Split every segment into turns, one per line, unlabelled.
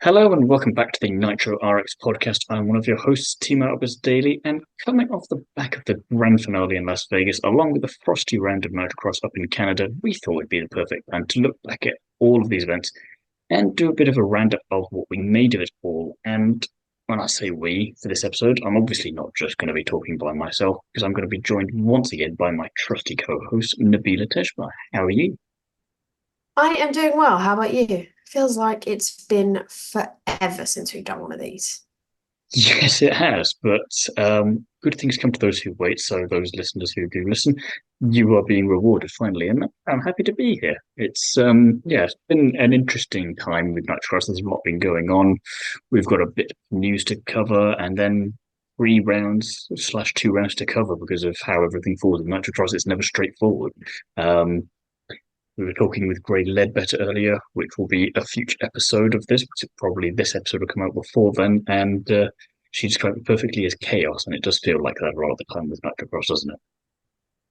Hello and welcome back to the Nitro RX podcast. I'm one of your hosts, Thiemo Daily, and coming off the back of the grand finale in Las Vegas, along with the frosty round of Nitrocross up in Canada, we thought it'd be the perfect time to look back at all of these events and do a bit of a roundup of what we made of it all. And when I say we for this episode, I'm obviously not just going to be talking by myself, because I'm going to be joined once again by my trusty co-host, Nabila Teshba. How are you?
I am doing well. How about you? Feels like it's been forever since we've done one of these.
Yes, it has, but good things come to those who wait. So those listeners who do listen, you are being rewarded finally, and I'm happy to be here. It's been an interesting time with Nitrocross. There's a lot been going on. We've got a bit of news to cover, and then 3 rounds/2 rounds to cover because of how everything falls in Nitrocross. It's never straightforward. Um, we were talking with Greg Ledbetter earlier, which will be a future episode of this, because probably this episode will come out before then. And she described it perfectly as chaos, and it does feel like that a lot of the time with Nitrocross, doesn't it?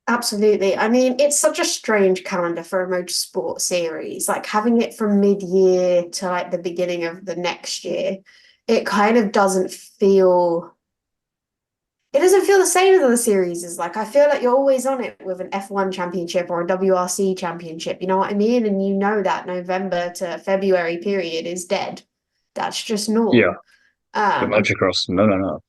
Absolutely. I mean, it's such a strange calendar for a motorsport series. Like having it from mid-year to like the beginning of the next year, it kind of doesn't feel it doesn't feel the same as other series. Is like I feel like you're always on it with an F1 championship or a WRC championship. You know what I mean? And you know that November to February period is dead. That's just
Yeah,
norm.
but
Um,
Nitrocross, no, no, no.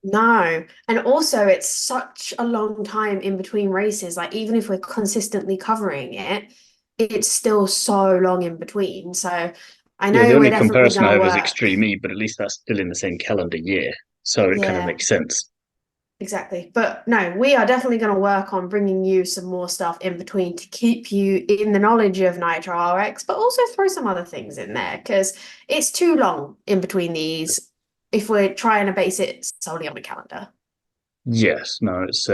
No. And also, it's such a long time in between races. Like, even if we're consistently covering it, it's still so long in between. So, I
Yeah, the
know we're
only
definitely
comparison
going
I
to
have is
work.
Extreme E, but at least that's still in the same calendar year, so it kind of
Yeah,
makes sense.
exactly. But no, we are definitely going to work on bringing you some more stuff in between to keep you in the knowledge of Nitro RX, but also throw some other things in there because it's too long in between these if we're trying to base it solely on the calendar.
Yes, no, it's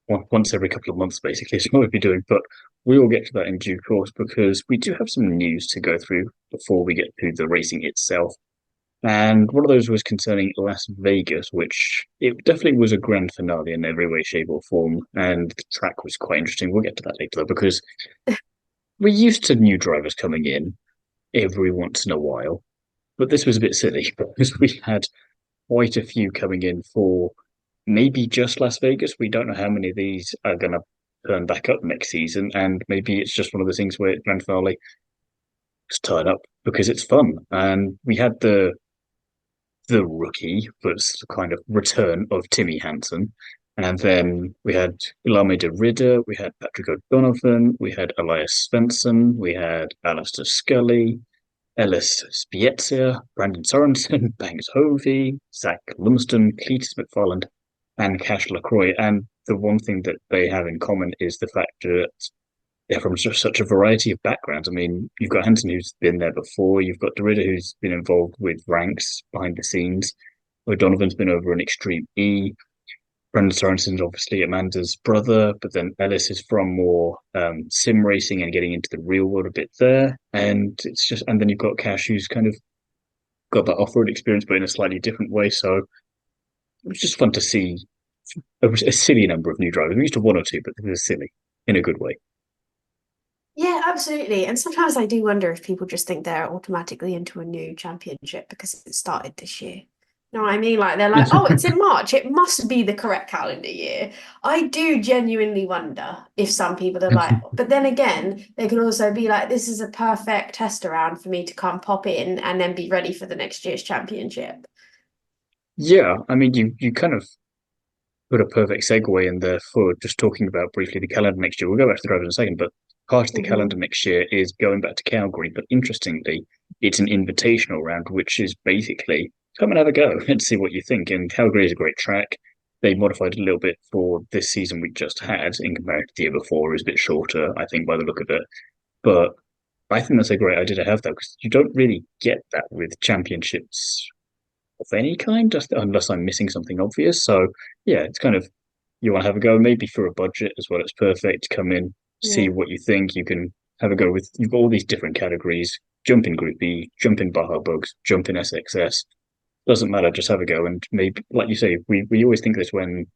once every couple of months, basically, is what we'll be doing. But we will get to that in due course because we do have some news to go through before we get to the racing itself. And one of those was concerning Las Vegas, which it definitely was a grand finale in every way, shape, or form. And the track was quite interesting. We'll get to that later, though, because we're used to new drivers coming in every once in a while. But this was a bit silly because we had quite a few coming in for maybe just Las Vegas. We don't know how many of these are going to turn back up next season. And maybe it's just one of those things where grand finale just turn up because it's fun. And we had the rookie, but kind of return of Timmy Hansen. And then we had Ilame de Ridder, we had Patrick O'Donovan, we had Elias Svensson, we had Alistair Scully, Ellis Spiezia, Brandon Sorensen, Banks Hovey, Zach Lumsden, Cletus McFarland, and Cash LaCroix. And the one thing that they have in common is the fact that they're from just such a variety of backgrounds. I mean, you've got Hansen who's been there before, you've got Derrida who's been involved with ranks behind the scenes, O'Donovan's been over in Extreme E. Brendan Sorensen's obviously Amanda's brother, but then Ellis is from more sim racing and getting into the real world a bit there. And then you've got Cash who's kind of got that off road experience, but in a slightly different way. So it was just fun to see a silly number of new drivers. We used to one or two, but it was silly in a good way.
Yeah, absolutely. And sometimes I do wonder if people just think they're automatically into a new championship because it started this year. You know what I mean? Like they're like, oh, it's in March. It must be the correct calendar year. I do genuinely wonder if some people are like, but then again, they could also be like, this is a perfect test around for me to come pop in and then be ready for the next year's championship.
Yeah, I mean, you kind of put a perfect segue in there for just talking about briefly the calendar next year. We'll go back to the drivers in a second, but part of the calendar
Hmm.
next year is going back to Calgary. But interestingly, it's an invitational round, which is basically come and have a go and see what you think. And Calgary is a great track. They modified it a little bit for this season we just had in comparison to the year before. It was a bit shorter, I think, by the look of it. But I think that's a great idea to have, though, because you don't really get that with championships of any kind, just unless I'm missing something obvious. So yeah, it's kind of you want to have a go, maybe for a budget as well. It's perfect. Come in, see
Yeah.
what you think. You can have a go with. You've got all these different categories. Jump in Group B, jump in Baja Bugs, jump in SXS. Doesn't matter. Just have a go, and maybe, like you say, we always think this when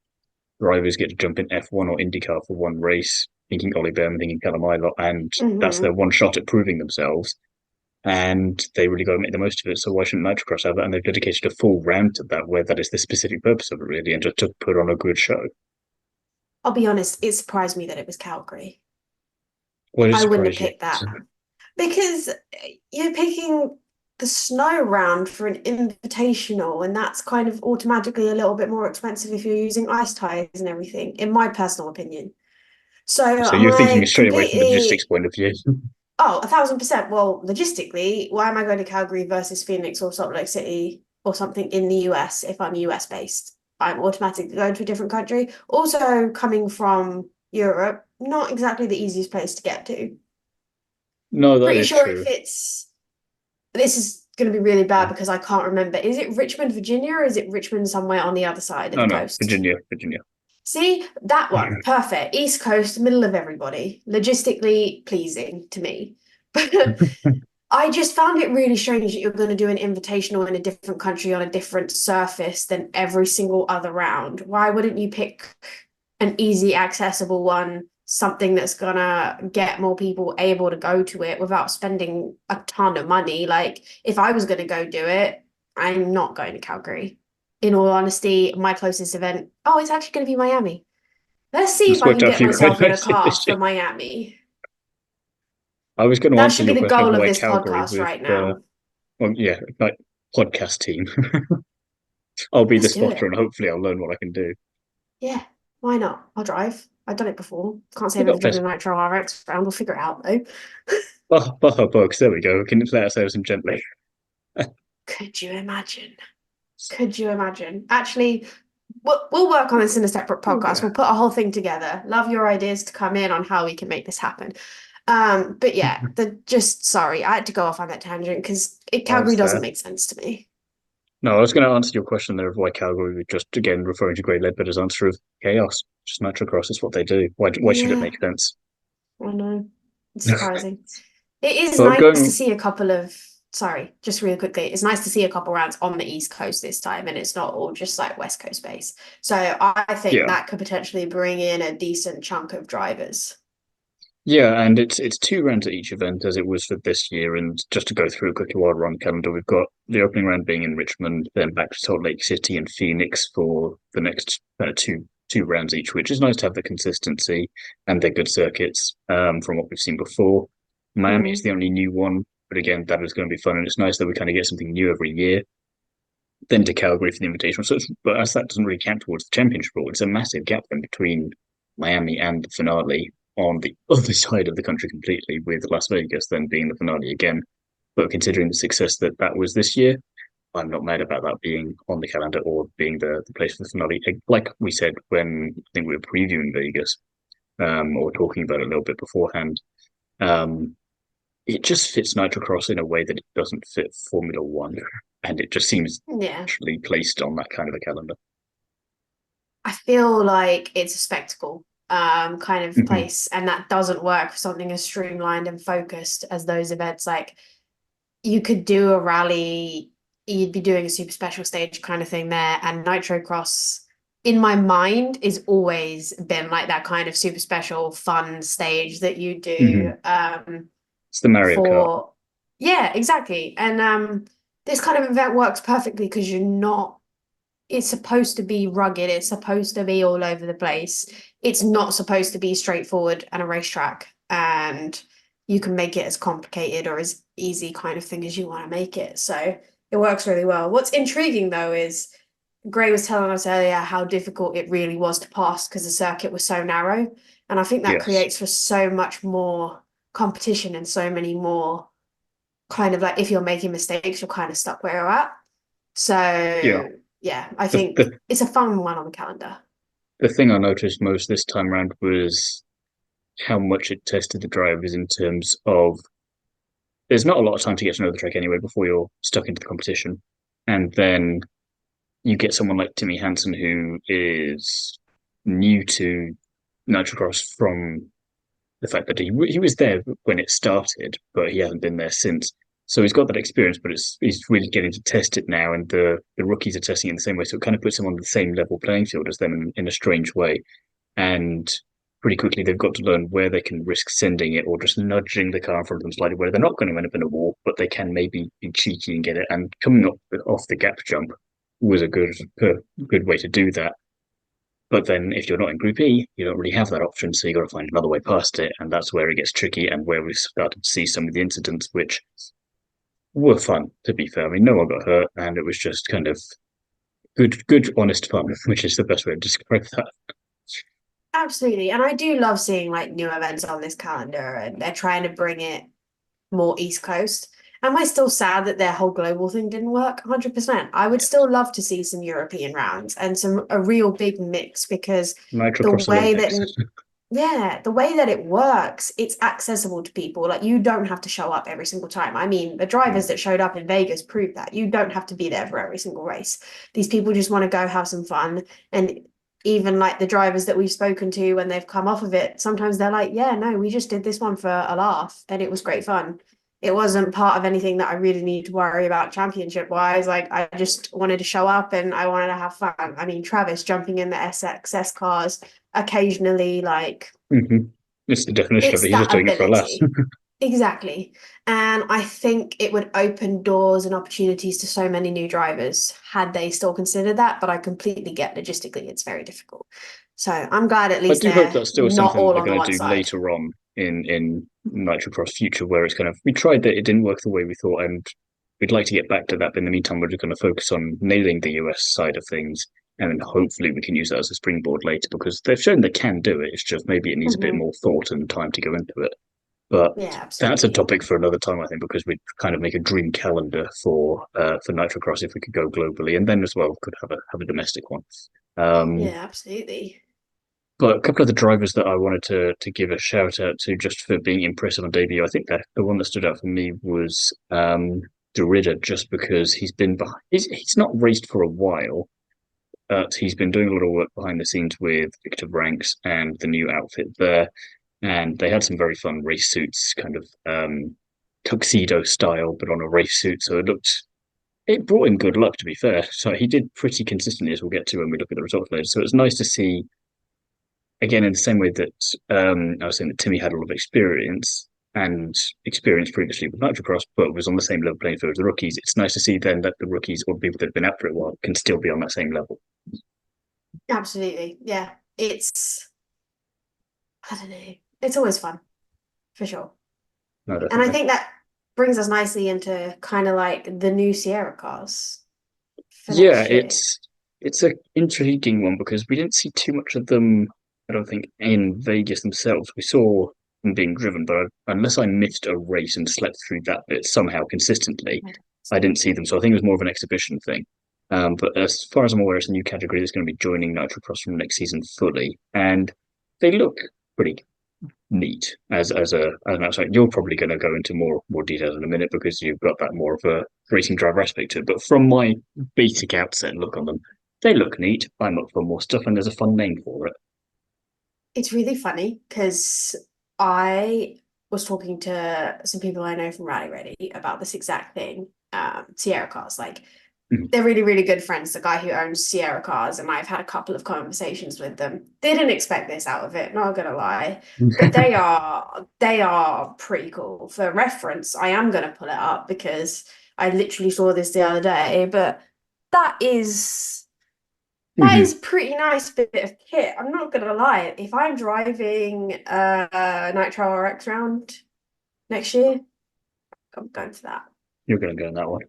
drivers get to jump in F1 or IndyCar for one race, thinking Ollie Behrman, thinking Callum Ilott, and that's their
Hmm.
one shot at proving themselves. and they really got to make the most of it. So why shouldn't Nitrocross have that? And they've dedicated a full round to that, where that is the specific purpose of it, really, and just to put on a good show.
I'll be honest, it surprised me that it was Calgary.
Why did it
I wouldn't have
surprise you?
picked that because you're picking the snow round for an invitational, and that's kind of automatically a little bit more expensive if you're using ice tires and everything, in my personal opinion. So
So
am
you're thinking it
I
straight away from a logistics
completely,
point of view.
oh, 1,000%. Well, logistically, why am I going to Calgary versus Phoenix or Salt Lake City or something in the US if I'm US based? I'm automatically going to a different country. Also, coming from Europe, not exactly the easiest place to get to.
No, that
Pretty
is
sure
true.
if it's, this is going to be really bad because I can't remember. Is it Richmond, Virginia, or is it Richmond somewhere on the other side of
No,
the
no,
coast?
Virginia, Virginia.
See, that one, perfect. East Coast, middle of everybody. Logistically pleasing to me. But I just found it really strange that you're going to do an invitational in a different country on a different surface than every single other round. Why wouldn't you pick an easy, accessible one, something that's gonna get more people able to go to it without spending a ton of money? Like, if I was gonna go do it, I'm not going to Calgary. In all honesty, my closest event, oh, it's actually going to be Miami. Let's see if
It's
I
worked
can
out
get
for you quite
myself in a
nicely
car
this year.
for Miami.
I was going to
That
answer
should be
your
the
question of
goal of
why
this
Calgary
podcast
with,
right now.
well, yeah, like podcast team. I'll be the
Let's do
spotter,
it.
and hopefully I'll learn what I can do.
Yeah, why not? I'll drive. I've done it before. Can't say
We've
I've ever
got
driven
best
a Nitro RX round. We'll figure it out though.
Baja bugs. There we go. We can let ourselves in gently.
Could you imagine? Could you imagine? Actually, we'll work on this in a separate podcast. We'll put a whole thing together. Love your ideas to come in on how we can make this happen. But yeah, the just sorry, I had to go off on that tangent because Calgary
That's
doesn't
fair.
make sense to me.
No, I was going to answer your question there of why Calgary, was just again referring to Grey Ledbetter's answer of chaos. Just Nitrocross is what they do. Why should it
Yeah,
make sense?
I know. It's surprising. It is
But
nice to
going,
see a couple of, sorry, just really quickly, it's nice to see a couple rounds on the East Coast this time, and it's not all just like West Coast base. So I think
yeah,
that could potentially bring in a decent chunk of drivers.
yeah, and it's two rounds at each event as it was for this year. And just to go through quickly while we're on calendar, we've got the opening round being in Richmond, then back to Salt Lake City and Phoenix for the next two rounds each, which is nice to have the consistency and they're good circuits from what we've seen before. Miami is
Mm.
the only new one, but again, that is going to be fun, and it's nice that we kind of get something new every year. Then to Calgary for the Invitational. So, but as that doesn't really count towards the championship rule, it's a massive gap then between Miami and the finale on the other side of the country completely, with Las Vegas then being the finale again. But considering the success that that was this year, I'm not mad about that being on the calendar or being the place for the finale. Like we said when I think we were previewing Vegas, or talking about it a little bit beforehand, um, it just fits Nitrocross in a way that it doesn't fit Formula One, and it just seems
Yeah.
actually placed on that kind of a calendar.
I feel like it's a spectacle kind of
Hmm.
place, and that doesn't work for something as streamlined and focused as those events. Like you could do a rally, you'd be doing a super special stage kind of thing there, and Nitro Cross in my mind is always been like that kind of super special fun stage that you do
Hmm. It's the Mario Kart.
for yeah, exactly. And this kind of event works perfectly because you're not, it's supposed to be rugged, it's supposed to be all over the place. It's not supposed to be straightforward and a racetrack. And you can make it as complicated or as easy kind of thing as you want to make it. So it works really well. What's intriguing though is Gray was telling us earlier how difficult it really was to pass because the circuit was so narrow. And I think that
Yes.
creates for so much more competition and so many more kind of like if you're making mistakes, you're kind of stuck where you're at.
Yeah.
So yeah, I
The,
think
the
it's a fun one on the calendar.
the thing I noticed most this time around was how much it tested the drivers in terms of there's not a lot of time to get to know the track anyway before you're stuck into the competition. And then you get someone like Timmy Hansen who is new to Nitrocross from the fact that he was there when it started, but he hasn't been there since. So he's got that experience, but he's really getting to test it now, and the rookies are testing it in the same way. So it kind of puts him on the same level playing field as them in a strange way. And pretty quickly they've got to learn where they can risk sending it or just nudging the car in front of them slightly, where they're not going to end up in a wall, but they can maybe be cheeky and get it. And coming up off the gap jump was a good way to do that. But then if you're not in Group E, you don't really have that option, so you got to find another way past it, and that's where it gets tricky and where we've started to see some of the incidents which were fun, to be fair. I mean, no one got hurt, and it was just kind of good, honest fun, which is the best way to describe that.
Absolutely. And I do love seeing like new events on this calendar, and they're trying to bring it more East Coast. Am I still sad that their whole global thing didn't work? 100%. I would still love to see some European rounds and some a real big mix, because the
Nitrocross
way that
Olympics.
yeah, the way that it works, it's accessible to people. Like you don't have to show up every single time. I mean, the drivers that showed up in Vegas proved that you don't have to be there for every single race. These people just want to go have some fun. And even like the drivers that we've spoken to when they've come off of it, sometimes they're like, yeah, no, we just did this one for a laugh and it was great fun. It wasn't part of anything that I really need to worry about championship wise. Like I just wanted to show up and I wanted to have fun. I mean, Travis jumping in the SXS cars occasionally, like
Hmm. It's the definition of
it's
it. He's just
that
doing it for a laugh.
ability. Exactly. And I think it would open doors and opportunities to so many new drivers had they still considered that. But I completely get logistically, it's very difficult. So I'm glad at
I
least
do hope
they're
that's still
not
something that
all
they're
on the
going
one
to do
side.
later on in Nitrocross Future, where it's kind of we tried that, it didn't work the way we thought, and we'd like to get back to that. But in the meantime, we're just going to focus on nailing the US side of things, and then hopefully we can use that as a springboard later because they've shown they can do it. It's just maybe it needs a bit
Mhm.
more thought and time to go into it. But
Yeah,
that's a
absolutely.
topic for another time, I think, because we'd kind of make a dream calendar for Nitrocross if we could go globally, and then as well could have a domestic one. Um,
Yeah, absolutely.
but a couple of the drivers that I wanted to give a shout out to just for being impressive on debut, I think that the one that stood out for me was Derrida, just because he's not raced for a while, but he's been doing a lot of work behind the scenes with Victor Ranks and the new outfit there, and they had some very fun race suits, kind of tuxedo style, but on a race suit, so it brought him good luck, to be fair. So he did pretty consistently, as we'll get to when we look at the results later. So it's nice to see again, in the same way that I was saying that Timmy had a lot of experience previously with Nitrocross, but was on the same level playing field as the rookies. It's nice to see then that the rookies or the people that have been out for a while can still be on that same level.
Absolutely. Yeah. It's, I don't know. It's always fun, for sure.
No,
And I
definitely.
think that brings us nicely into kind of like the new Sierra cars for
Yeah,
next year.
it's an intriguing one because we didn't see too much of them. I don't think in Vegas themselves. We saw them being driven, but unless I missed a race and slept through that bit somehow consistently, I didn't see them. So I think it was more of an exhibition thing. But as far as I'm aware, it's a new category that's going to be joining Nitrocross from next season fully, and they look pretty neat as an outside. You're probably going to go into more details in a minute because you've got that more of a racing driver aspect to it. But from my basic outset look on them, they look neat. I'm up for more stuff, and there's a fun name for it.
It's really funny because I was talking to some people I know from Rally Ready about this exact thing. Sierra cars, like
Mhm.
they're really, really good friends. The guy who owns Sierra cars, and I've had a couple of conversations with them. Didn't expect this out of it, not gonna lie. But they are pretty cool. For reference, I am gonna pull it up because I literally saw this the other day, but that is that
Mhm.
is a pretty nice bit of kit. I'm not gonna lie. If I'm driving a Nitro RX round next year, I'm going for that.
You're going to go in that one.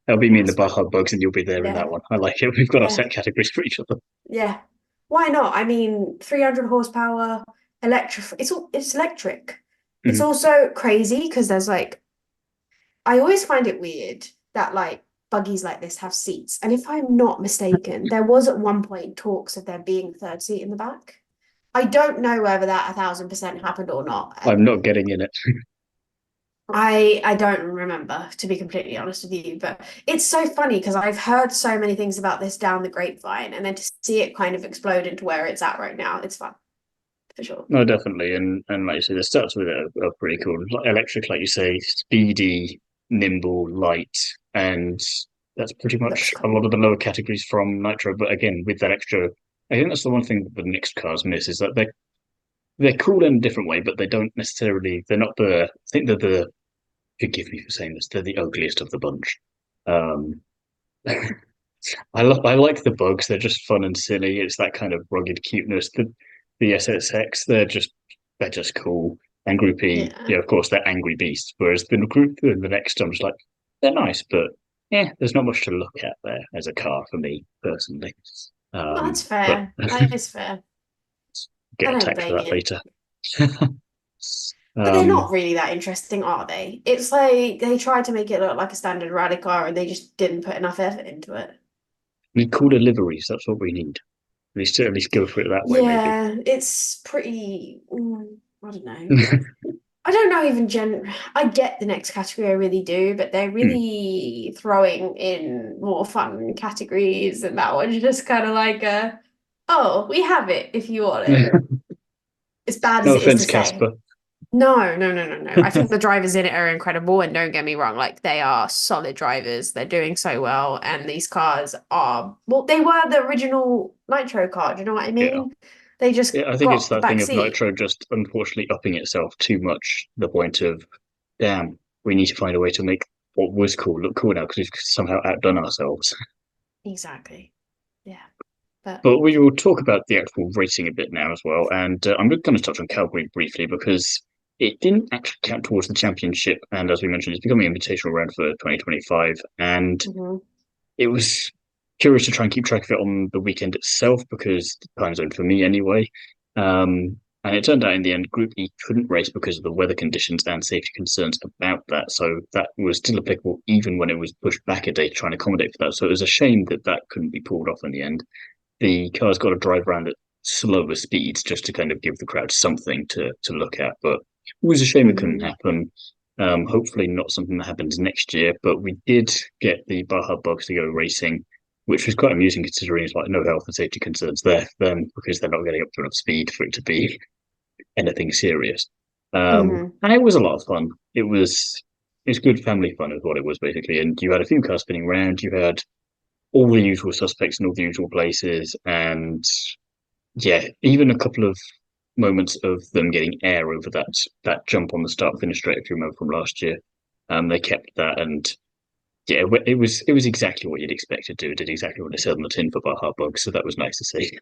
That'll be me in the
That's
Baja
fine.
Bugs, and you'll be there in that
Yeah,
one. I like it. We've got our
yeah,
set categories for each other.
yeah. Why not? I mean, 300 horsepower, electric. It's electric. It's
Mhm.
also crazy because there's like I always find it weird that like buggies like this have seats. And if I'm not mistaken, there was at one point talks of there being a third seat in the back. I don't know whether that 1,000% happened or not.
I'm not getting in it.
I don't remember, to be completely honest with you, but it's so funny because I've heard so many things about this down the grapevine, and then to see it kind of explode into where it's at right now, it's fun for sure.
No, definitely, and like you say, the stats with it are pretty cool. Like electric, like you say, speedy, nimble, light, and that's pretty
Looks
much a lot
cool.
of the lower categories from Nitro. But again, with that extra, I think that's the one thing that the mixed cars miss is that they're cool in a different way, but they don't necessarily. They're not the. I think they're the. Forgive me for saying this. They're the ugliest of the bunch. Um, I like the bugs. They're just fun and silly. It's that kind of rugged cuteness. The SSX. They're just cool. And Group E,
Yeah.
yeah, of course, they're angry beasts. Whereas the next, I'm just like, they're nice, but yeah, there's not much to look at there as a car for me personally.
Well, that's
But
fair. That is fair. I
get
don't
attacked for
blame
that
you.
later.
But they're
um,
not really that interesting, are they? It's like they tried to make it look like a standard rally car and they just didn't put enough effort into it.
we need cooler liveries. That's what we need. At least go for it that way, maybe.
Yeah, it's pretty. I don't know. I don't know even I get the next category, I really do, but they're
Hmm.
really throwing in more fun categories, and that one's just kind of like oh, we have it if you want it. As bad
No
as it is to
offense,
say.
Casper.
No, no, no, no, no. I think the drivers in it are incredible, and don't get me wrong, like they are solid drivers. They're doing so well, and these cars are well, they were the original Nitro car. Do you know what I
Yeah.
mean? They just
Yeah, I think it's
got the
that
back
thing of
seat.
Nitro just unfortunately upping itself too much. The point of, damn, we need to find a way to make what was cool look cool now because we've somehow outdone ourselves.
Exactly. Yeah. But
But we will talk about the actual racing a bit now as well. And I'm going to touch on Calgary briefly because it didn't actually count towards the championship. And as we mentioned, it's becoming an invitational round for 2025. And
mhm.
it was curious to try and keep track of it on the weekend itself because the time zone for me anyway. And it turned out in the end, Group E couldn't race because of the weather conditions and safety concerns about that. So that was still applicable even when it was pushed back a day to try and accommodate for that. So it was a shame that that couldn't be pulled off in the end. The car's got to drive around at slower speeds just to kind of give the crowd something to look at. But it was a shame it couldn't
Mhm.
happen. Hopefully, not something that happens next year. But we did get the Baja Bugs to go racing, which was quite amusing considering it's like no health and safety concerns there for them because they're not getting up to enough speed for it to be anything serious.
Mhm.
And it was a lot of fun. It was good family fun, is what it was basically. And you had a few cars spinning around. You had all the usual suspects in all the usual places, and yeah, even a couple of moments of them getting air over that jump on the start finish straight, if you remember from last year. They kept that, and yeah, it was exactly what you'd expect it to do. It did exactly what they said on the tin for Baja Bug, so that was nice to see.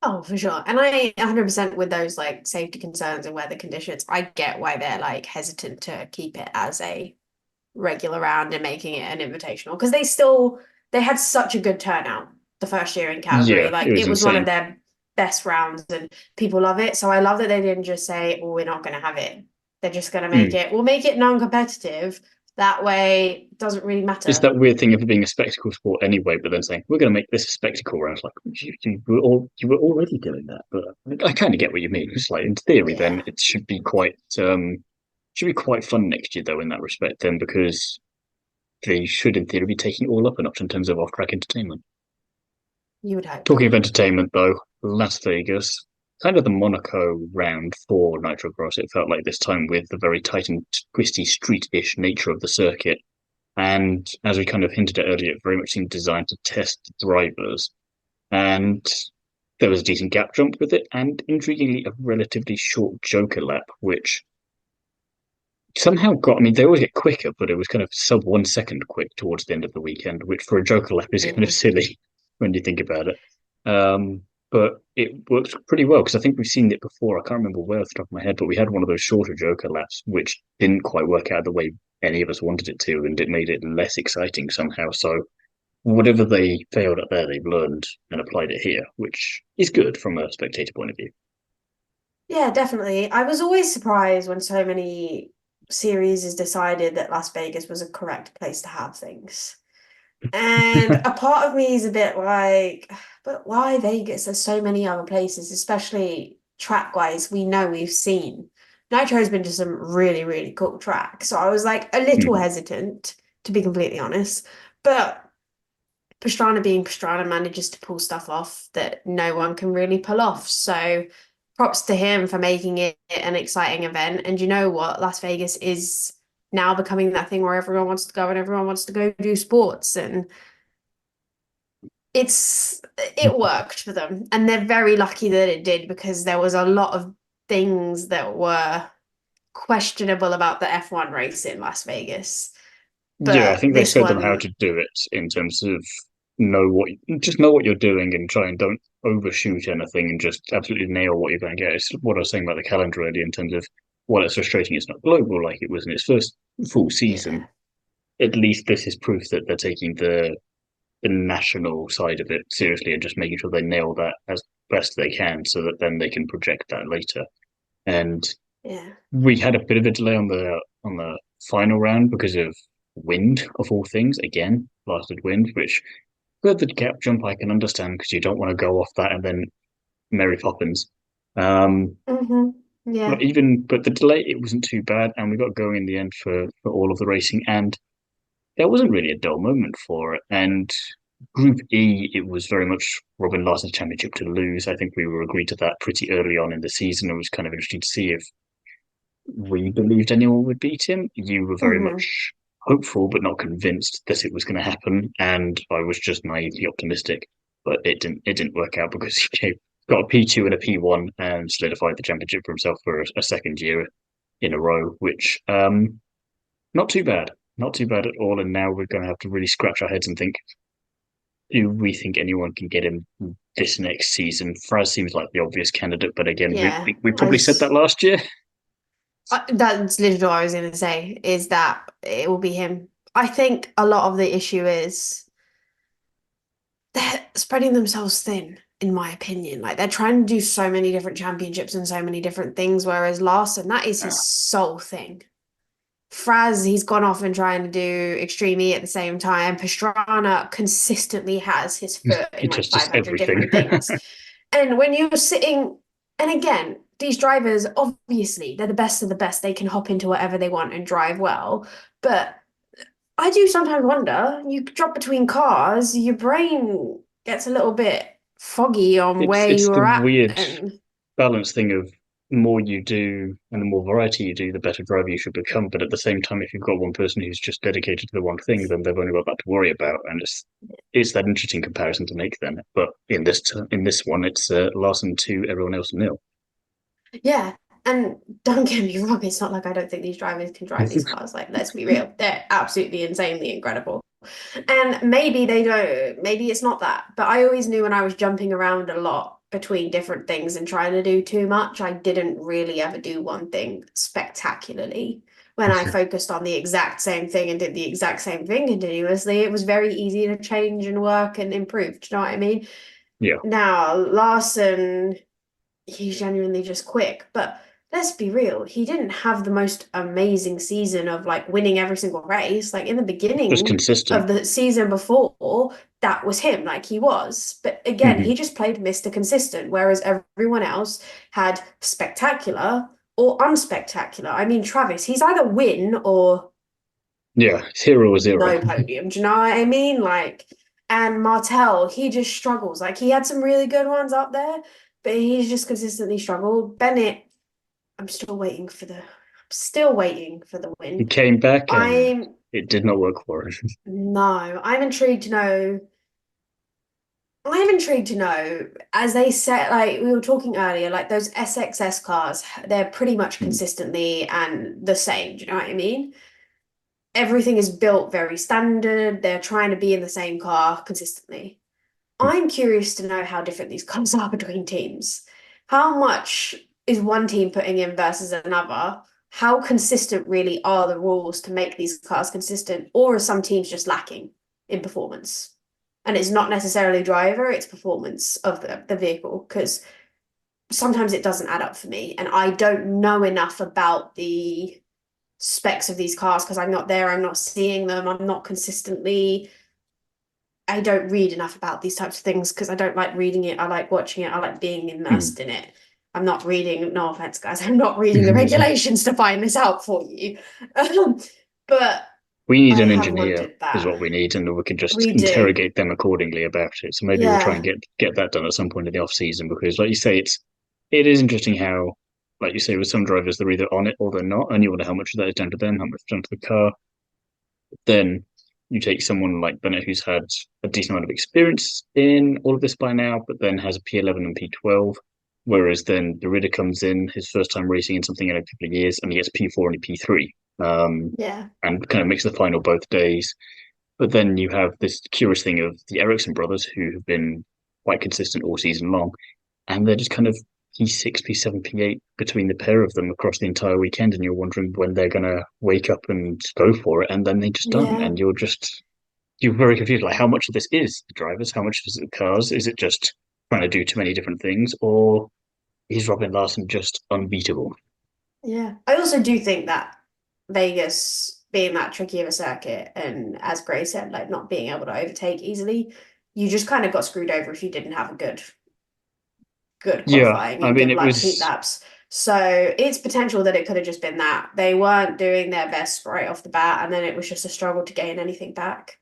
Oh, for sure. And I 100% with those like safety concerns and weather conditions, I get why they're like hesitant to keep it as a regular round and making it an invitational because they had such a good turnout the first year in Calgary.
Yeah, it
Like
was
it was one of
insane.
their best rounds and people love it. So I love that they didn't just say, "Oh, we're not going to have it." They're just going to
Mm.
we'll make it non-competitive. That way it doesn't really
It's
matter.
that weird thing of it being a spectacle sport anyway, but then saying we're going to make this a spectacle. Where I was like, you were already doing that, but I kind of get what you mean. It's like in theory, then
Yeah.
it should be quite fun next year though in that respect. Then because they should in theory be taking it all up a notch in terms of off-track entertainment.
You would hope.
Talking of entertainment though, Las Vegas, kind of the Monaco round for Nitrocross. It felt like this time with the very tight and twisty street-ish nature of the circuit. And as we kind of hinted at earlier, it very much seemed designed to test drivers. And there was a decent gap jump with it, and intriguingly, a relatively short Joker lap, which somehow got, I mean, they always get quicker, but it was kind of sub 1 second quick towards the end of the weekend, which for a Joker lap is kind of
Yeah.
silly when you think about it. But it works pretty well because I think we've seen it before. I can't remember where off the top of my head, but we had one of those shorter Joker laps, which didn't quite work out the way any of us wanted it to, and it made it less exciting somehow. So whatever they failed at there, they've learned and applied it here, which is good from a spectator point of view.
Yeah, definitely. I was always surprised when so many series has decided that Las Vegas was a correct place to have things. And a part of me is a bit like, but why Vegas? There's so many other places, especially track wise, we know we've seen. Nitro's been to some really, really cool tracks. So I was like a little
Mhm.
hesitant, to be completely honest. But Pastrana being Pastrana manages to pull stuff off that no one can really pull off. So props to him for making it an exciting event. And you know what? Las Vegas is now becoming that thing where everyone wants to go and everyone wants to go do sports. And it worked for them, and they're very lucky that it did because there was a lot of things that were questionable about the F1 race in Las Vegas.
Yeah, I
But
think they
this
showed them how
one,
to do it in terms of know what you're doing and try and don't overshoot anything and just absolutely nail what you're going to get. It's what I was saying about the calendar earlier in terms of while it's frustrating, it's not global like it was in its first full season.
yeah,
At least this is proof that they're taking the national side of it seriously and just making sure they nail that as best they can so that then they can project that later. And
yeah.
we had a bit of a delay on the final round because of wind of all things. Again, blasted wind, which good the gap jump I can understand because you don't want to go off that and then Mary Poppins. Um,
hmm Yeah.
but the delay it wasn't too bad, and we got going in the end for all of the racing, and there wasn't really a dull moment for it. And Group E, it was very much Robin Larson's championship to lose. I think we were agreed to that pretty early on in the season. It was kind of interesting to see if we believed anyone would beat him. You were very
hmm
much hopeful but not convinced that it was going to happen, and I was just naively optimistic. But it didn't work out because he got a P2 and a P1 and solidified the championship for himself for a second year in a row, which not too bad, not too bad at all. And now we're going to have to really scratch our heads and think, do we think anyone can get him this next season? Fraz seems like the obvious candidate, but again,
Yeah.
we probably said that last year.
That's literally what I was going to say, is that it will be him. I think a lot of the issue is they're spreading themselves thin, in my opinion. Like they're trying to do so many different championships and so many different things, whereas Larson, that is his sole thing. Fraz, he's gone off and trying to do Extreme E at the same time. Pastrana consistently has his foot in
It's
like
just
500
everything.
different things. And when you're sitting, and again, these drivers, obviously, they're the best of the best. They can hop into whatever they want and drive well. But I do sometimes wonder, you drop between cars, your brain gets a little bit foggy on where
It's
you
the
are at.
weird
And
balance thing of the more you do and the more variety you do, the better driver you should become. But at the same time, if you've got one person who's just dedicated to the one thing, then they've only got that to worry about, and it's that interesting comparison to make then. But in this one, it's Larson to everyone else nil.
yeah, and don't get me wrong, it's not like I don't think these drivers can drive these cars. Like, let's be real, they're absolutely insanely incredible. And maybe they don't, maybe it's not that. But I always knew when I was jumping around a lot between different things and trying to do too much, I didn't really ever do one thing spectacularly. When I focused on the exact same thing and did the exact same thing continuously, it was very easy to change and work and improve. Do you know what I mean?
Yeah,
Now, Larson, he's genuinely just quick. But let's be real, he didn't have the most amazing season of like winning every single race. Like in the
just
beginning of
consistent.
the season before, that was him, like he was. But again,
Hmm.
he just played Mr. Consistent, whereas everyone else had spectacular or unspectacular. I mean, Travis, he's either win or
Yeah, it's hero or zero.
no podium. Do you know what I mean? Like, and Martel, he just struggles. Like, he had some really good ones up there, but he's just consistently struggled. Bennett, I'm still waiting for the
He
win.
came back and
I'm,
it did not work for him.
no, I'm intrigued to know. I'm intrigued to know, as they said, like we were talking earlier, like those SXS cars, they're pretty much consistently and the same. Do you know what I mean? Everything is built very standard. They're trying to be in the same car consistently. I'm curious to know how different these cars are between teams. How much is one team putting in versus another? How consistent really are the rules to make these cars consistent? Or are some teams just lacking in performance? And it's not necessarily driver, it's performance of the vehicle. Because sometimes it doesn't add up for me. And I don't know enough about the specs of these cars because I'm not there, I'm not seeing them, I'm not consistently. I don't read enough about these types of things because I don't like reading it. I like watching it. I like being immersed in it. I'm not reading, no offense, guys, I'm not reading the regulations to find this out for you. But
We need
I
an
have
engineer,
wondered
is
that.
what we need, and we can just
We do.
interrogate them accordingly about it. So maybe we'll try and
Yeah.
get that done at some point in the off season because, like you say, it is interesting how, like you say, with some drivers they're either on it or they're not, and you wonder how much of that is down to them, how much down to the car. Then you take someone like Bennett, who's had a decent amount of experience in all of this by now, but then has a P11 and P12. Whereas then Derrida comes in, his first time racing in something in a couple of years, and he gets P4 and a P3,
Yeah.
and kind of makes the final both days. But then you have this curious thing of the Ericsson brothers, who have been quite consistent all season long, and they're just kind of P6, P7, P8 between the pair of them across the entire weekend, and you're wondering when they're gonna wake up and go for it, and then they just don't,
Yeah.
and you're very confused. Like, how much of this is the drivers? How much is it the cars? Is it just trying to do too many different things, or is Robin Larson just unbeatable?
Yeah. I also do think that Vegas being that tricky of a circuit and as Gray said, like not being able to overtake easily, you just kind of got screwed over if you didn't have a good
Yeah,
qualifying
I
and
mean,
good
it
like heat
was
laps. So it's potential that it could have just been that. They weren't doing their best right off the bat, and then it was just a struggle to gain anything back.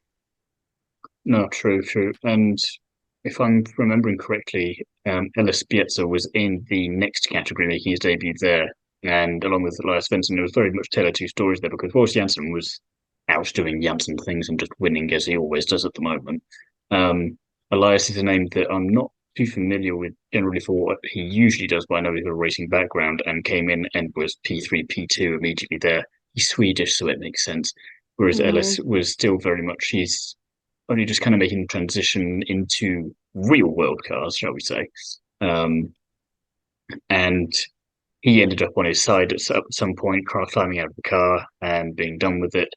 no true, true. And if I'm remembering correctly, Ellis Bietza was in the next category making his debut there. And along with Elias Svensson, it was very much tale of two stories there because Horst Janssen was out doing Janssen things and just winning as he always does at the moment. Um, Elias is a name that I'm not too familiar with generally for what he usually does, but I know he's got a racing background and came in and was P3, P2 immediately there. He's Swedish, so it makes sense. Whereas Ellis
Hmm.
was still very much, he's only just kind of making the transition into real world cars, shall we say. Um, and he ended up on his side at some point, climbing out of the car and being done with it.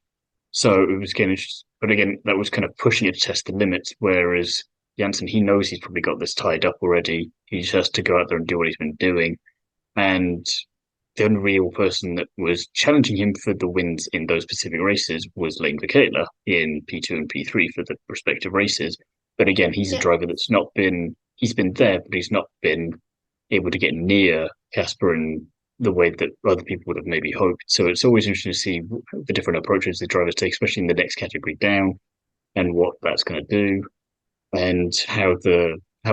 So it was getting, but again, that was kind of pushing it to test the limits. Whereas Janssen, he knows he's probably got this tied up already. He just has to go out there and do what he's been doing. And the only real person that was challenging him for the wins in those specific races was Lane Michaela in P2 and P3 for the respective races. But again, he's a
Yeah.
driver that's not been, he's been there, but he's not been able to get near Casper in the way that other people would have maybe hoped. So it's always interesting to see the different approaches the drivers take, especially in the next category down, and what that's going to do, and how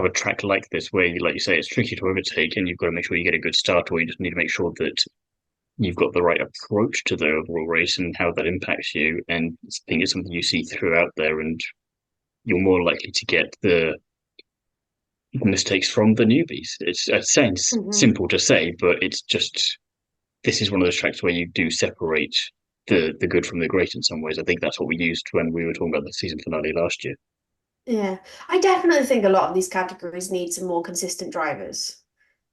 a track like this, where like you say, it's tricky to overtake, and you've got to make sure you get a good start, or you just need to make sure that you've got the right approach to the overall race and how that impacts you. And I think it's something you see throughout there, and you're more likely to get the mistakes from the newbies. It sounds
Hmm.
simple to say, but it's just this is one of those tracks where you do separate the good from the great in some ways. I think that's what we used when we were talking about the season finale last year.
Yeah. I definitely think a lot of these categories need some more consistent drivers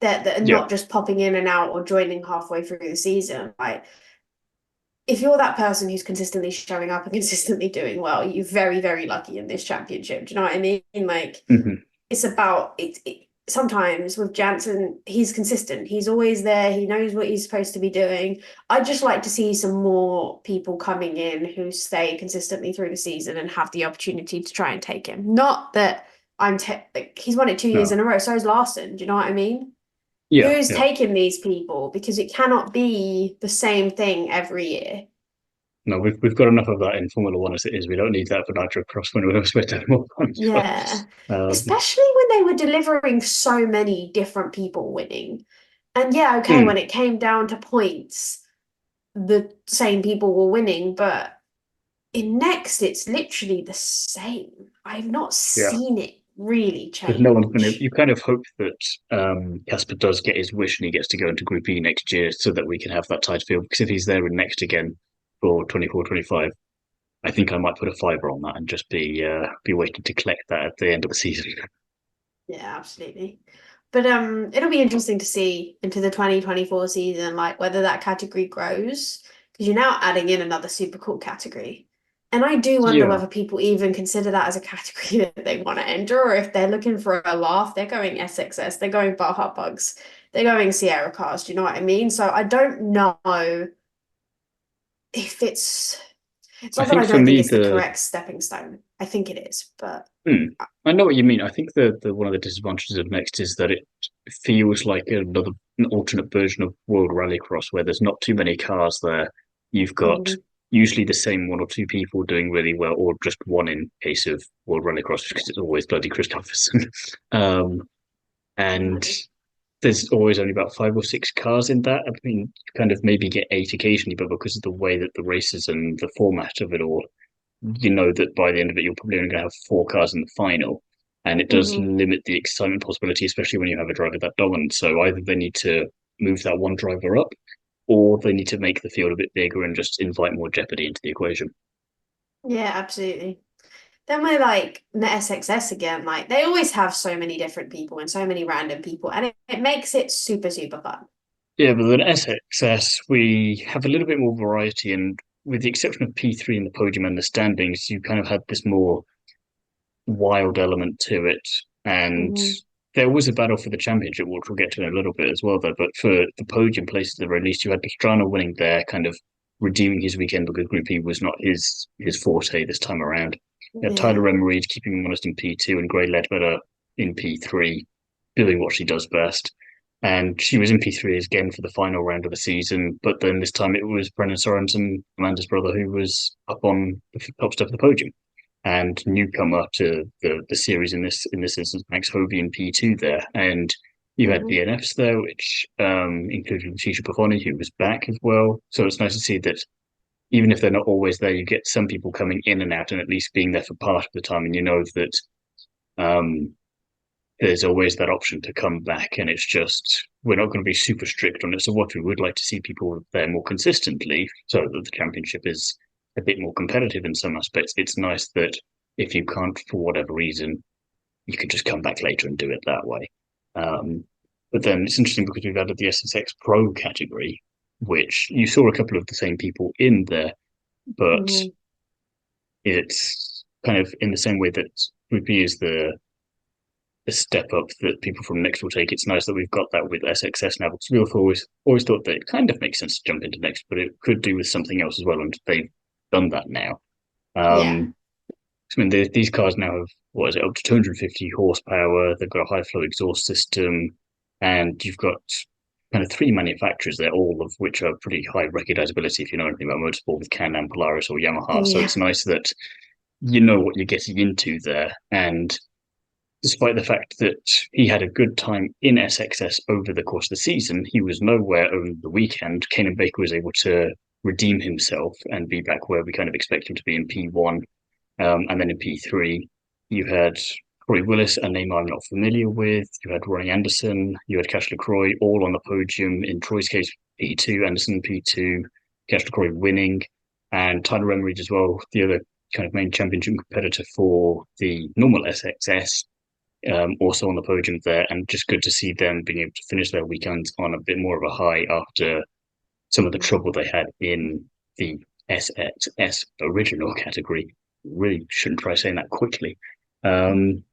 that are
Yeah.
not just popping in and out or joining halfway through the season. Like if you're that person who's consistently showing up and consistently doing well, you're very, very lucky in this championship. Do you know what I mean? Like
Hmm.
it's about it. Sometimes with Jansen, he's consistent. He's always there. He knows what he's supposed to be doing. I'd just like to see some more people coming in who stay consistently through the season and have the opportunity to try and take him. Not that like he's won it 2 years in
No.
a row. So is Larson. Do you know what I mean?
Yeah,
Who's
yeah.
taking these people? Because it cannot be the same thing every year.
No, we've got enough of that in Formula One as it is. We don't need that for Nitrocross when we're supposed to have more fun.
Yeah.
Um,
Especially when they were delivering so many different people winning. And yeah, okay,
mm,
when it came down to points, the same people were winning, but in next, it's literally the same. I've not
yeah,
seen it really
because no one's going to.
change.
You kind of hope that Casper does get his wish and he gets to go into Group E next year so that we can have that tight field. Because if he's there in next again for 24, 25, I think I might put a fiver on that and just be waiting to collect that at the end of the season.
Yeah, absolutely. But it'll be interesting to see into the 2024 season, like whether that category grows, because you're now adding in another super cool category. And I do wonder
Yeah,
whether people even consider that as a category that they want to enter, or if they're looking for a laugh, they're going SXS, they're going Baja Bugs, they're going Sierra Cars. Do you know what I mean? So I don't know if it's
I
not that
think
I
for
don't think
me
it's the
the
correct stepping stone. I think it is, but
Hmm. I know what you mean. I think the one of the disadvantages of Next is that it feels like an alternate version of World Rallycross where there's not too many cars there. You've got
mm,
usually the same one or two people doing really well, or just one in case of World Rallycross because it's always bloody Christopherson. um, and
no.
there's always only about five or six cars in that. I mean, you kind of maybe get eight occasionally, but because of the way that the races and the format of it all, you know that by the end of it, you're probably only going to have four cars in the final. And it does
Hmm.
limit the excitement possibility, especially when you have a driver that dominant. So either they need to move that one driver up, or they need to make the field a bit bigger and just invite more jeopardy into the equation.
Yeah, absolutely. Then we're like the SXS again, like they always have so many different people and so many random people, and it makes it super, super fun.
Yeah, but then SXS, we have a little bit more variety, and with the exception of P3 in the podium and the standings, you kind of had this more wild element to it. And
Hmm.
there was a battle for the championship, which we'll get to in a little bit as well, though. But for the podium places that were released, you had Pastrana winning there, kind of redeeming his weekend because Group E was not his forte this time around. You had
Yeah.
Tyler Emery keeping him honest in P2 and Gray Ledbetter in P3, doing what she does best. And she was in P3 again for the final round of the season, but then this time it was Brennan Sorensen, Amanda's brother, who was up on the top step of the podium and newcomer to the series in this instance, Max Hovey in P2 there. And you had
Hmm.
DNFs there, which included Letitia Buffoni, who was back as well. So it's nice to see that even if they're not always there, you get some people coming in and out and at least being there for part of the time. And you know that um, there's always that option to come back. And it's just, we're not going to be super strict on it. So what we would like to see people there more consistently so that the championship is a bit more competitive in some aspects. It's nice that if you can't, for whatever reason, you could just come back later and do it that way. Um, but then it's interesting because we've added the SSX Pro category, which you saw a couple of the same people in there, but
Hmm.
it's kind of in the same way that Group E is the step up that people from next will take. It's nice that we've got that with SXS now because we've always thought that it kind of makes sense to jump into next, but it could do with something else as well, and they've done that now.
Yeah.
I mean, these cars now have what is it up to 250 horsepower. They've got a high flow exhaust system, and you've got kind of three manufacturers there, all of which are pretty high recognizability if you know anything about motorsport with Can-Am, Polaris, or Yamaha. So
Yeah.
it's nice that you know what you're getting into there, and despite the fact that he had a good time in SXS over the course of the season, he was nowhere over the weekend. Kanan Baker was able to redeem himself and be back where we kind of expect him to be in P1. And then in P3, you had Corey Willis, a name I'm not familiar with. You had Ronnie Anderson. You had Cash LaCroix all on the podium. In Troy's case, P2, Anderson P2, Cash LaCroix winning. And Tyler Emery as well, the other kind of main championship competitor for the normal SXS, also on the podium there, and just good to see them being able to finish their weekends on a bit more of a high after some of the trouble they had in the SXS original category. Really shouldn't try saying that quickly. Um,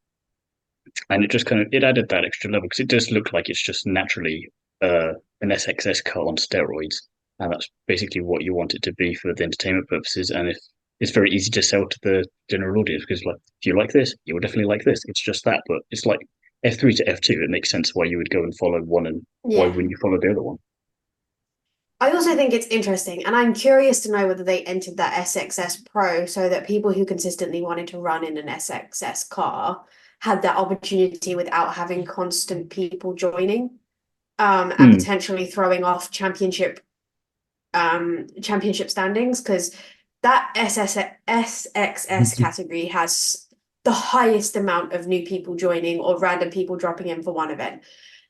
and it just kind of it added that extra level because it does look like it's just naturally an SXS car on steroids, and that's basically what you want it to be for the entertainment purposes. And if it's very easy to sell to the general audience because, like, if you like this, you will definitely like this. It's just that, but it's like F3 to F2. It makes sense why you would go and follow one, and why
Yeah.
wouldn't you follow the other one?
I also think it's interesting, and I'm curious to know whether they entered that SXS Pro so that people who consistently wanted to run in an SXS car had that opportunity without having constant people joining, and
Hmm.
potentially throwing off championship standings because that SXS category has the highest amount of new people joining or random people dropping in for one event.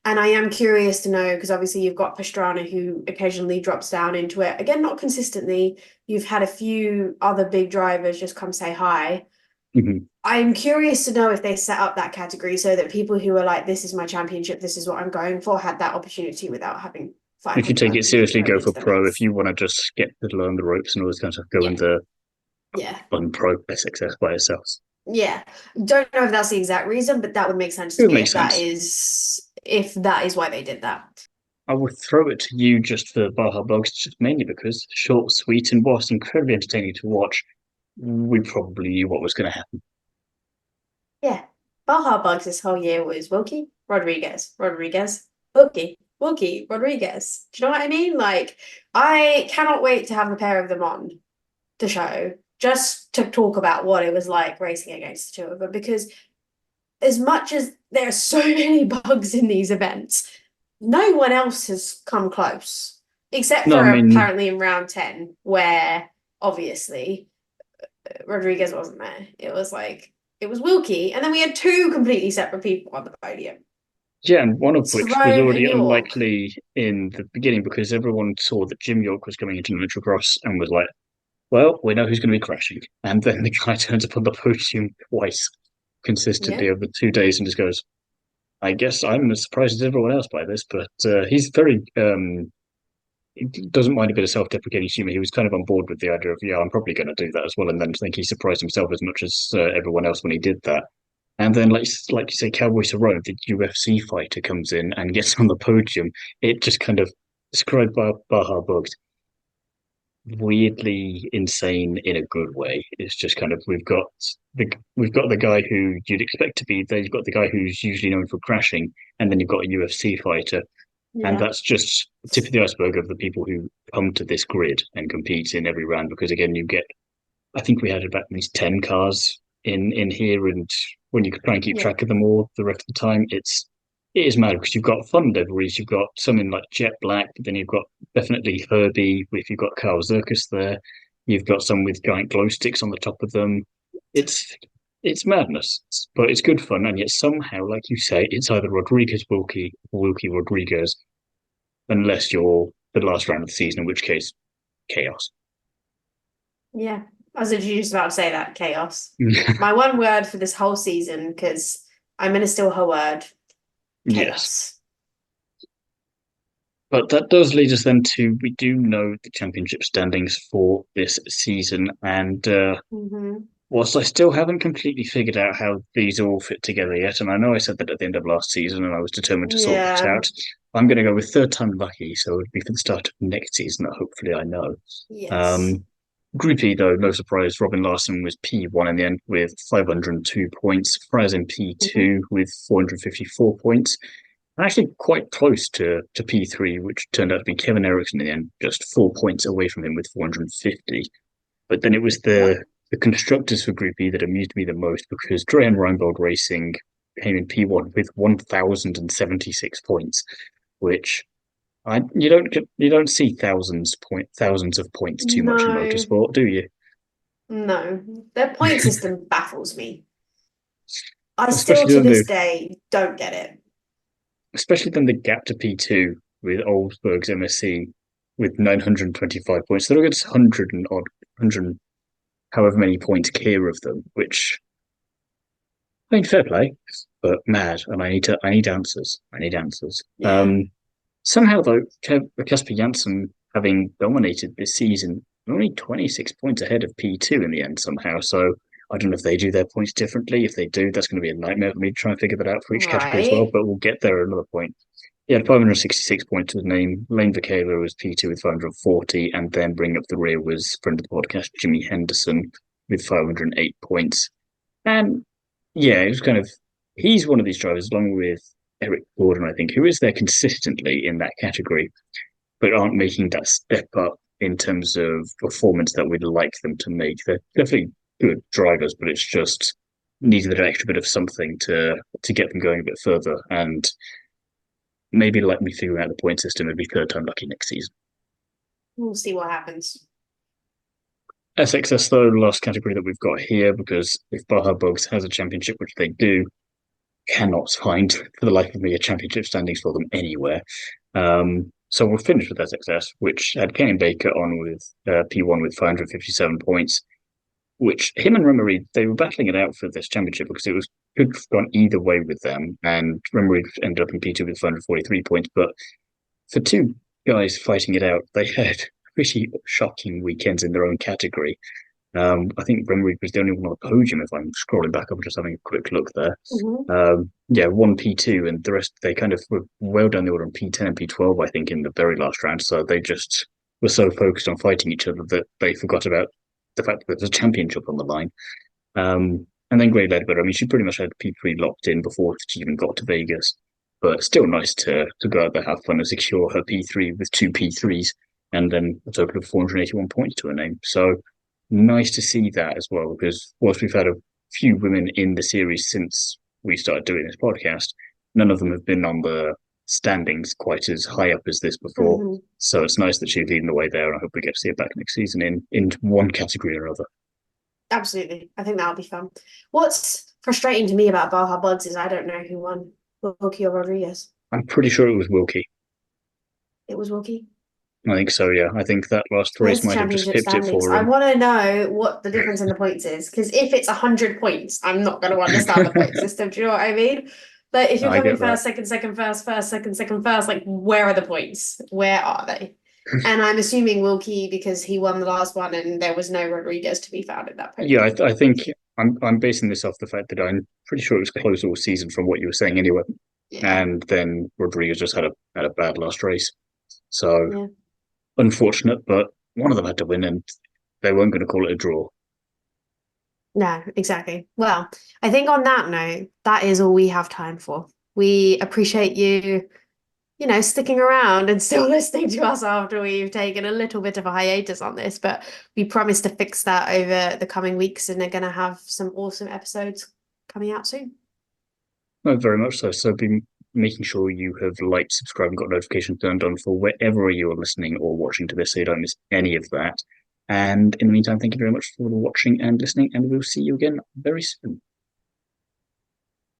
And I am curious to know because obviously you've got Pastrana who occasionally drops down into it. Again, not consistently. You've had a few other big drivers just come say hi.
Mm-hmm.
I'm curious to know if they set up that category so that people who are like, this is my championship, this is what I'm going for, had that opportunity without having
If you
500
take
other
it
people
seriously,
thrown
go for
into the
pro. If
mix.
you want to just get the on the ropes and all this kind of stuff, go in
Yeah,
the
yeah,
unpro SXS by itself.
yeah. Don't know if that's the exact reason, but that would make sense
It
to
would
me
make sense.
if that is why they did that.
I would throw it to you just for Baja Bugs, just mainly because short, sweet, and whilst incredibly entertaining to watch, we probably knew what was going to happen.
Yeah. Baja Bugs this whole year was Wilkie, Rodriguez, Wilkie, Rodriguez. Do you know what I mean? Like, I cannot wait to have a pair of them on the show just to talk about what it was like racing against the two of them. Because as much as there are so many bugs in these events, no one else has come close, except
No,
for
I mean,
apparently in round 10, where obviously Rodriguez wasn't there. It was like it was Wilkie, and then we had two completely separate people on the podium.
Yeah, and one of which was
Tyrone
already
and York.
unlikely in the beginning because everyone saw that Jim York was coming into Nitrocross and was like, well, we know who's going to be crashing. And then the guy turns up on the podium twice
Yeah,
consistently over 2 days and just goes, I guess I'm as surprised as everyone else by this, but he's very he doesn't mind a bit of self-deprecating humor. He was kind of on board with the idea of, yeah, I'm probably going to do that as well, and then I think he surprised himself as much as everyone else when he did that. And then, like you say, Cowboy Cerrone, the UFC fighter, comes in and gets on the podium. It just kind of described by Baja Bugs weirdly insane in a good way. It's just kind of we've got the guy who you'd expect to be there. You've got the guy who's usually known for crashing, and then you've got a UFC fighter, and
yeah,
that's just the tip of the iceberg of the people who come to this grid and compete in every round. Because again, you get I think we had about at least 10 cars in here, and when you try and keep
yeah,
track of them all the rest of the time, it is mad because you've got fun liveries, you've got something like Jet Black, but then you've got definitely Herbie. If you've got Carl Zirkus there, you've got some with giant glow sticks on the top of them. It's it's madness, but it's good fun, and yet somehow, like you say, it's either Rodriguez Wilkie or Wilkie Rodriguez, unless you're the last round of the season, in which case chaos.
yeah. I was literally just about to say that chaos. My one word for this whole season, because I'm gonna steal her word,
Yes.
chaos.
But that does lead us then to we do know the championship standings for this season, and
Hmm.
whilst I still haven't completely figured out how these all fit together yet, and I know I said that at the end of last season, and I was determined to sort that
Yeah.
out, I'm going to go with third time lucky, so it'll be for the start of next season that hopefully I know.
Yes.
Um, Group E, though, no surprise, Robin Larson was P1 in the end with 502 points, Fraz in
Hmm.
P2 with 454 points, and actually quite close to P3, which turned out to be Kevin Eriksson in the end, just 4 points away from him with 450. But then it was
Yep.
the constructors for Group E that amused me the most because Drehan Reinbold Racing came in P1 with 1,076 points, which you don't see thousands of points too much in
No,
motorsport, do you?
no. Their point system baffles me. I still
Especially
to
then
this
the
day don't get it.
especially then the gap to P2 with Oldsburg's MSC with 925 points. They're against 100 and odd, 100 however many points clear of them, which I mean, fair play, but mad. And I need answers. I need answers.
Yeah.
Somehow though, Casper Janssen having dominated this season, only 26 points ahead of P2 in the end somehow. So I don't know if they do their points differently. If they do, that's going to be a nightmare for me to try and figure that out for each category as well.
Right.
But we'll get there at another point. He had 566 points to his name. Lane Vicala was P2 with 540, and then bringing up the rear was friend of the podcast, Jimmy Henderson, with 508 points. And yeah, it was kind of he's one of these drivers, along with Eric Gordon, I think, who is there consistently in that category, but aren't making that step up in terms of performance that we'd like them to make. They're definitely good drivers, but it's just needed that extra bit of something to get them going a bit further. And maybe let me figure out the point system and be third time lucky next season.
We'll see what happens.
SXS though, last category that we've got here, because if Baja Bugs has a championship, which they do, cannot find for the life of me a championship standings for them anywhere. So we'll finish with SXS, which had Kenny Baker on with P1 with 557 points, which him and Remery, they were battling it out for this championship because it was could have gone either way with them. And Remery ended up in P2 with 543 points. But for two guys fighting it out, they had pretty shocking weekends in their own category. I think Renwick was the only one on the podium. If I'm scrolling back up, just having a quick look there.
Hmm.
Yeah, one P2, and the rest they kind of were well down the order on P10 and P12. I think in the very last round, so they just were so focused on fighting each other that they forgot about the fact that there's a championship on the line. And then Gray Ledbetter. I mean, she pretty much had P3 locked in before she even got to Vegas. But still nice to go out there, have fun, and secure her P3 with two P3s, and then a total of 481 points to her name. So nice to see that as well, because whilst we've had a few women in the series since we started doing this podcast, none of them have been on the standings quite as high up as this before.
Hmm.
So it's nice that she's leading the way there, and I hope we get to see her back next season in one category or other.
Absolutely. I think that'll be fun. What's frustrating to me about Baja Buds is I don't know who won, Wilkie or Rodriguez.
I'm pretty sure it was Wilkie.
It was Wilkie.
I think so, yeah. I think that last race
Where's the
might have just
championship
flipped it
standings?
for
I
him.
want to know what the difference in the points is. Because if it's 100 points, I'm not going to understand the point system. Do you know what I mean? Like, if you're
I
coming
get that.
first, second, first, second, first, like, where are the points? Where are they? And I'm assuming Wilkie because he won the last one and there was no Rodriguez to be found in that
Yeah,
podium.
I think I'm basing this off the fact that I'm pretty sure it was close all season from what you were saying anyway.
Yeah.
And then Rodriguez just had a bad last race. So
Yeah.
unfortunate, but one of them had to win and they weren't going to call it a draw.
No, exactly. Well, I think on that note, that is all we have time for. We appreciate you, sticking around and still listening to us after we've taken a little bit of a hiatus on this, but we promise to fix that over the coming weeks and are going to have some awesome episodes coming out soon.
No, very much so. So be making sure you have liked, subscribed, and got notifications turned on for wherever you are listening or watching to this so you don't miss any of that. And in the meantime, thank you very much for watching and listening, and we'll see you again very soon.